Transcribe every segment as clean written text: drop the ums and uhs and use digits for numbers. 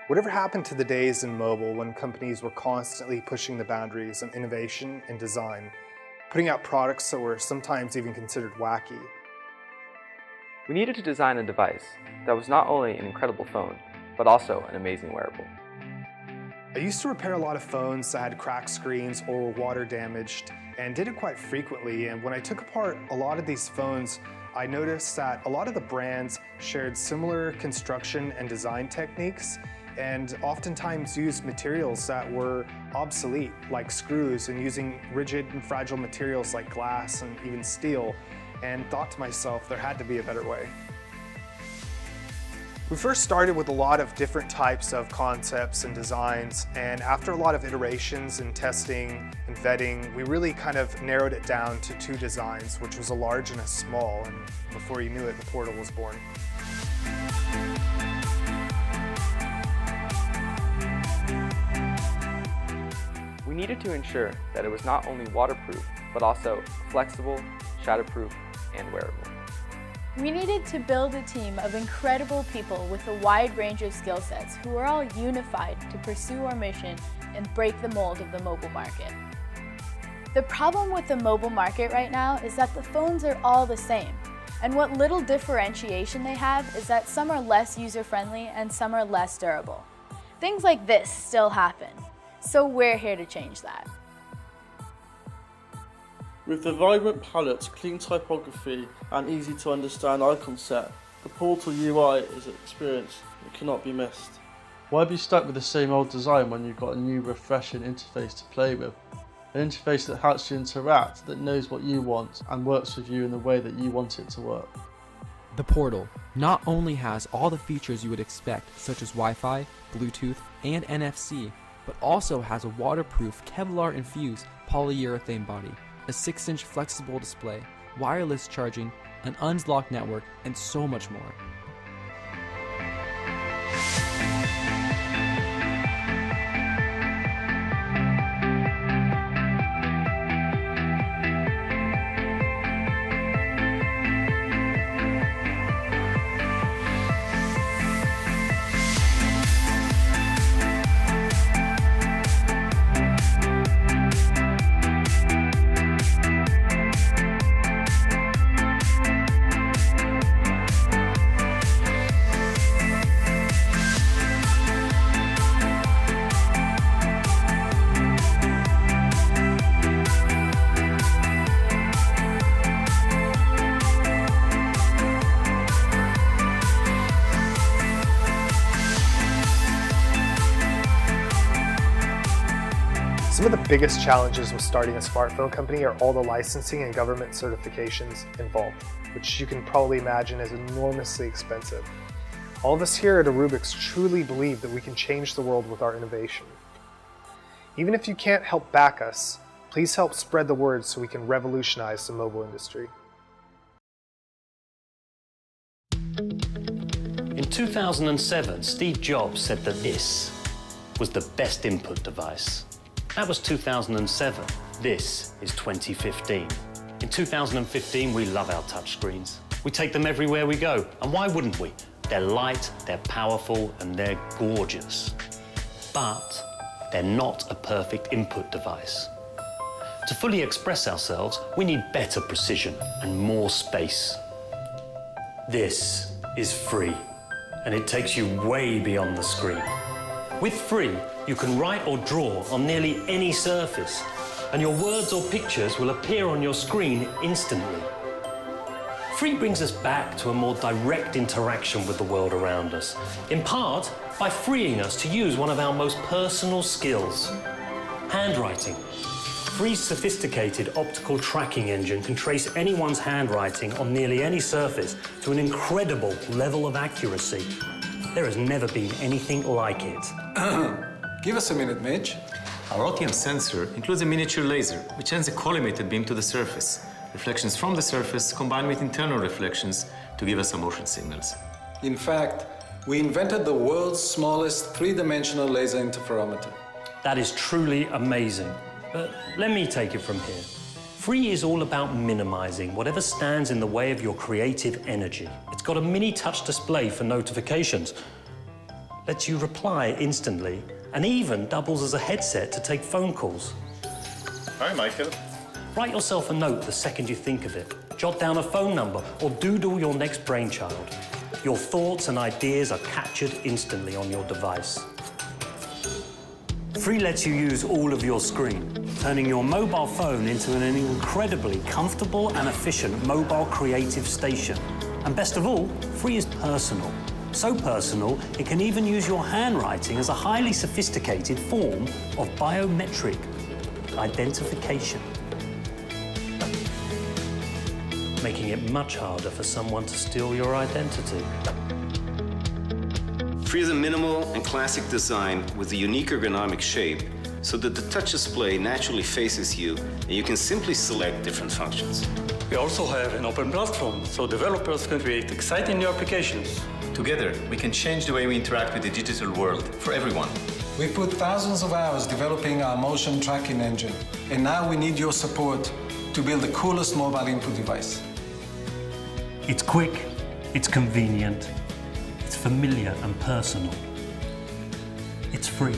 Whatever happened to the days in mobile when companies were constantly pushing the boundaries of innovation and design, putting out products that were sometimes even considered wacky? We needed to design a device that was not only an incredible phone, but also an amazing wearable. I used to repair a lot of phones that had cracked screens or were water damaged, and did it quite frequently. And when I took apart a lot of these phones, I noticed that a lot of the brands shared similar construction and design techniques, and oftentimes used materials that were obsolete, like screws, and using rigid and fragile materials like glass and even steel, and thought to myself, there had to be a better way. We first started with a lot of different types of concepts and designs, and after a lot of iterations and testing and vetting, we really kind of narrowed it down to two designs, which was a large and a small, and before you knew it, the Portal was born. We needed to ensure that it was not only waterproof, but also flexible, shatterproof, and wearable. We needed to build a team of incredible people with a wide range of skill sets who are all unified to pursue our mission and break the mold of the mobile market. The problem with the mobile market right now is that the phones are all the same, and what little differentiation they have is that some are less user-friendly and some are less durable. Things like this still happen, so we're here to change that. With the vibrant palette, clean typography and easy to understand icon set, the Portal UI is an experience that cannot be missed. Why be stuck with the same old design when you've got a new refreshing interface to play with? An interface that helps you interact, that knows what you want and works with you in the way that you want it to work. The Portal not only has all the features you would expect, such as Wi-Fi, Bluetooth, and NFC, but also has a waterproof Kevlar-infused polyurethane body, a 6-inch flexible display, wireless charging, an unlocked network, and so much more. Some of the biggest challenges with starting a smartphone company are all the licensing and government certifications involved, which you can probably imagine is enormously expensive. All of us here at ARUBIXS truly believe that we can change the world with our innovation. Even if you can't help back us, please help spread the word so we can revolutionize the mobile industry. In 2007, Steve Jobs said that this was the best input device. That was 2007. This is 2015. In 2015, we love our touchscreens. We take them everywhere we go, and why wouldn't we? They're light, they're powerful, and they're gorgeous. But they're not a perfect input device. To fully express ourselves, we need better precision and more space. This is Phree, and it takes you way beyond the screen. With Phree, you can write or draw on nearly any surface, and your words or pictures will appear on your screen instantly. Phree brings us back to a more direct interaction with the world around us, in part by freeing us to use one of our most personal skills, handwriting. Phree's sophisticated optical tracking engine can trace anyone's handwriting on nearly any surface to an incredible level of accuracy. There has never been anything like it. Give us a minute, Mitch. Our OTM sensor includes a miniature laser, which sends a collimated beam to the surface. Reflections from the surface combined with internal reflections to give us some motion signals. In fact, we invented the world's smallest three-dimensional laser interferometer. That is truly amazing. But let me take it from here. Phree is all about minimizing whatever stands in the way of your creative energy. It's got a mini touch display for notifications. lets you reply instantly, and even doubles as a headset to take phone calls. Hi, Michael. Write yourself a note the second you think of it. Jot down a phone number or doodle your next brainchild. Your thoughts and ideas are captured instantly on your device. Phree lets you use all of your screen, turning your mobile phone into an incredibly comfortable and efficient mobile creative station. And best of all, Phree is personal. So personal, it can even use your handwriting as a highly sophisticated form of biometric identification, making it much harder for someone to steal your identity. Phree is a minimal and classic design with a unique ergonomic shape so that the touch display naturally faces you and you can simply select different functions. We also have an open platform so developers can create exciting new applications. Together, we can change the way we interact with the digital world for everyone. We put thousands of hours developing our motion tracking engine, and now we need your support to build the coolest mobile input device. It's quick, it's convenient, it's familiar and personal. It's free.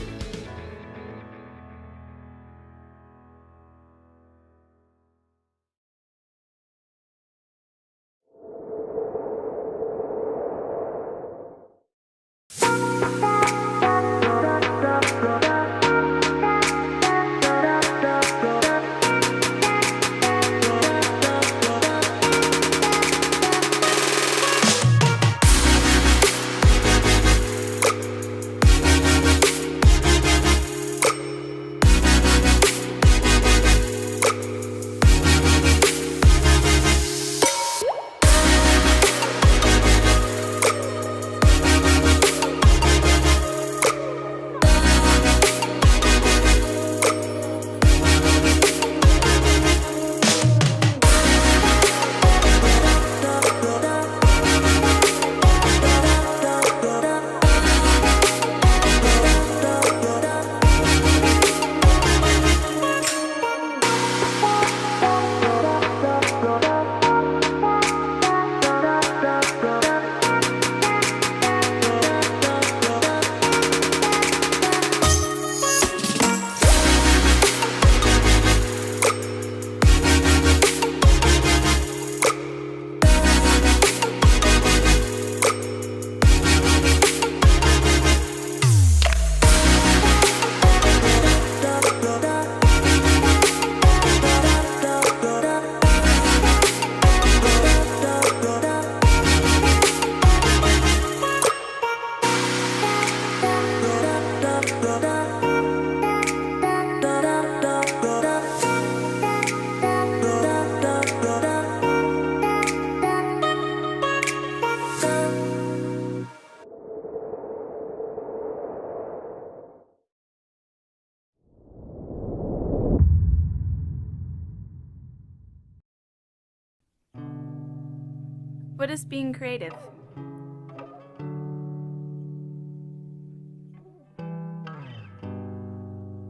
What is being creative?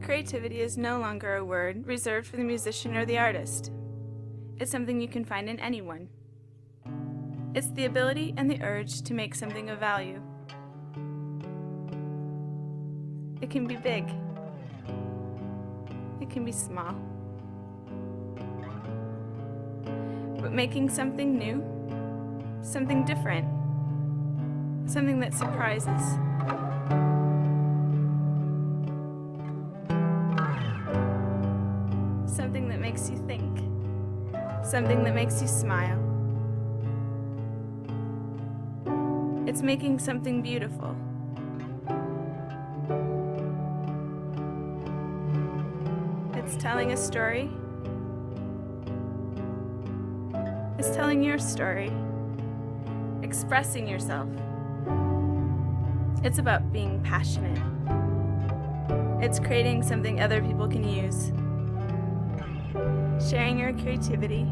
Creativity is no longer a word reserved for the musician or the artist. It's something you can find in anyone. It's the ability and the urge to make something of value. It can be big. It can be small. But making something new, something different, something that surprises. Something that makes you think. Something that makes you smile. It's making something beautiful. It's telling a story. It's telling your story. Expressing yourself. It's about being passionate. It's creating something other people can use. Sharing your creativity.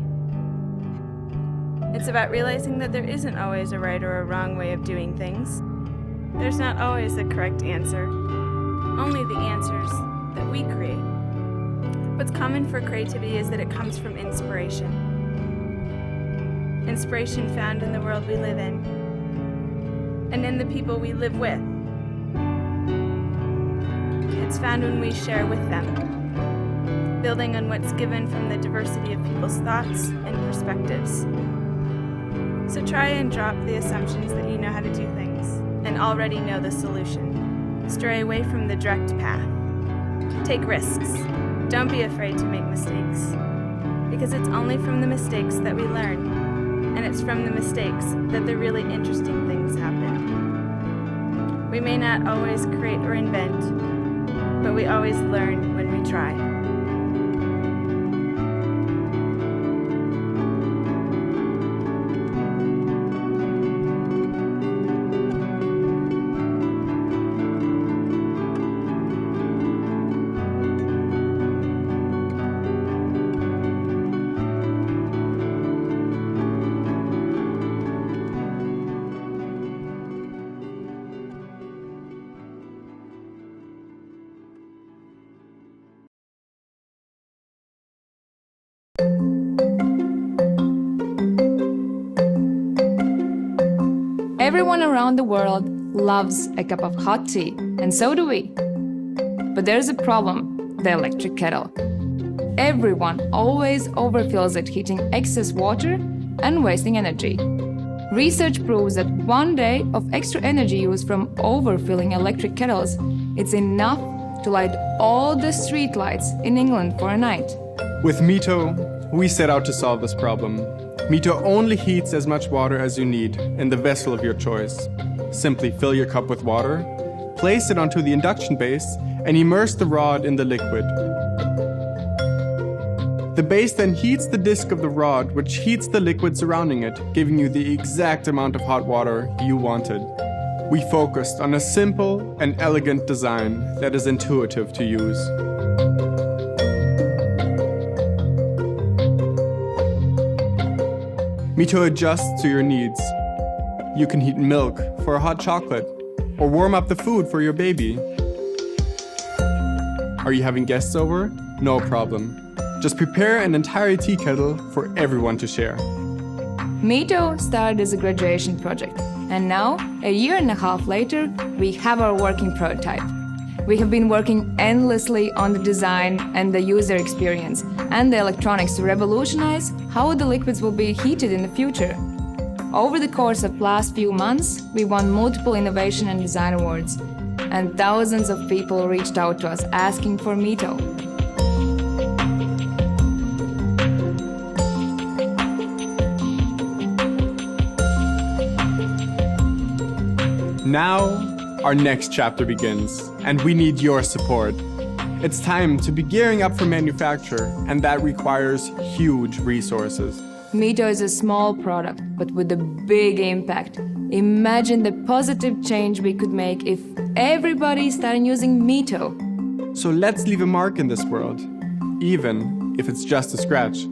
It's about realizing that there isn't always a right or a wrong way of doing things. There's not always a correct answer, only the answers that we create. What's common for creativity is that it comes from inspiration. Inspiration found in the world we live in, and in the people we live with. It's found when we share with them, building on what's given from the diversity of people's thoughts and perspectives. So try and drop the assumptions that you know how to do things and already know the solution. Stray away from the direct path. Take risks. Don't be afraid to make mistakes, because it's only from the mistakes that we learn, and it's from the mistakes that the really interesting things happen. We may not always create or invent, but we always learn when we try. Everyone around the world loves a cup of hot tea, and so do we. But there's a problem: the electric kettle. Everyone always overfills it, heating excess water and wasting energy. Research proves that 1 day of extra energy used from overfilling electric kettles is enough to light all the street lights in England for a night. With MIITO, we set out to solve this problem. MIITO only heats as much water as you need in the vessel of your choice. Simply fill your cup with water, place it onto the induction base, and immerse the rod in the liquid. The base then heats the disc of the rod, which heats the liquid surrounding it, giving you the exact amount of hot water you wanted. We focused on a simple and elegant design that is intuitive to use. MIITO adjusts to your needs. You can heat milk for a hot chocolate, or warm up the food for your baby. Are you having guests over? No problem. Just prepare an entire tea kettle for everyone to share. MIITO started as a graduation project, and now, a year and a half later, we have our working prototype. We have been working endlessly on the design and the user experience and the electronics to revolutionize how the liquids will be heated in the future. Over the course of last few months, we won multiple innovation and design awards, and thousands of people reached out to us asking for MIITO. Now, our next chapter begins, and we need your support. It's time to be gearing up for manufacture, and that requires huge resources. MIITO is a small product, but with a big impact. Imagine the positive change we could make if everybody started using MIITO. So let's leave a mark in this world, even if it's just a scratch.